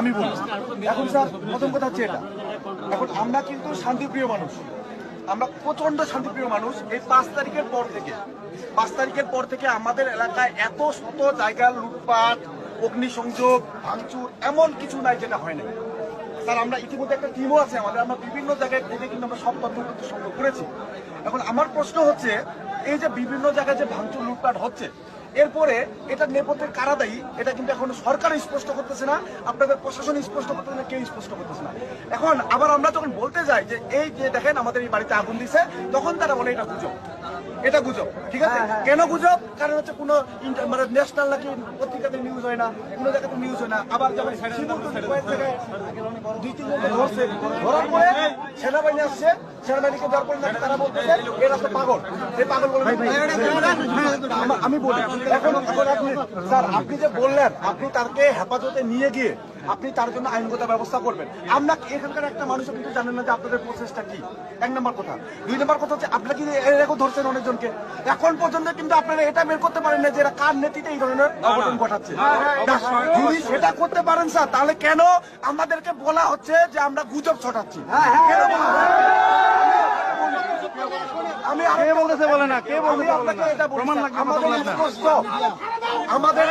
আমি বলি এখন স্যার প্রথম কথা হচ্ছে এটা, এখন আমরা কিন্তু শান্তিপ্রিয় মানুষ, আমরা প্রচন্ড শান্তিপ্রিয় মানুষ। এই 5 তারিখের পর থেকে আমাদের এলাকায় এত শত জায়গার লুটপাট, অগ্নিসংযোগ, ভাঙচুর এমন কিছু নাই যেটা হয় না স্যার। আমরা ইতিমধ্যে একটা টিমও আছে আমাদের, আমরা বিভিন্ন জায়গায় থেকে কিন্তু আমরা সব তথ্য সংগ্রহ করেছি। এখন আমার প্রশ্ন হচ্ছে এই যে বিভিন্ন জায়গায় যে ভাঙচুর লুটপাট হচ্ছে, এরপরে এটা নেপথ্যে কারা দায়ী এটা কিন্তু এখন সরকার স্পষ্ট করতেছে না, আপনাদের প্রশাসন স্পষ্ট করতেছে না, কেউ স্পষ্ট করতেছে না। এখন আবার আমরা যখন বলতে যাই যে এই যে দেখেন আমাদের এই বাড়িতে আগুন দিছে, তখন তারা বলে এটা গুজব, এটা গুজব। ঠিক আছে, কেন গুজব? কারণ হচ্ছে কোনো মানে ন্যাশনাল নাকি পত্রিকাতে নিউজ হয় না, কোনো জায়গাতে নিউজ হয় না। আবার যেমন দুই তিন জন ধরছে, ধরার পরে সেনাবাহিনী আসছে, সেনাবাহিনীকে দেওয়ার পরে নাকি তারা বলতেছে এরা তো পাগল, এই পাগল বলে। আমি বলি এখন আপনি স্যার, আপনি যে বললেন আপনি তাকে হেফাজতে নিয়ে গিয়ে আপনি তার জন্য আইনগত ব্যবস্থা করবেন। আমরা এখানকার একটা মানুষও কিন্তু জানেন না যে আপনাদের প্রসেসটা কি, 1 নম্বর কথা। 2 নম্বর কথা হচ্ছে আপনারা কি এরকম ধরছেন অনেকজনকে, এখন পর্যন্ত কিন্তু আপনারা এটা বের করতে পারেন না যে এরা কার নেতৃত্বে এই ধরনের অঘটন ঘটাচ্ছে। যদি সেটা করতে পারেন স্যার, তাহলে কেন আমাদেরকে বলা হচ্ছে যে আমরা গুজব ছড়াচ্ছি? কে বলতেছে বলে না, কে বলতেছে বলে না, প্রমাণ লাগবে, আমাদের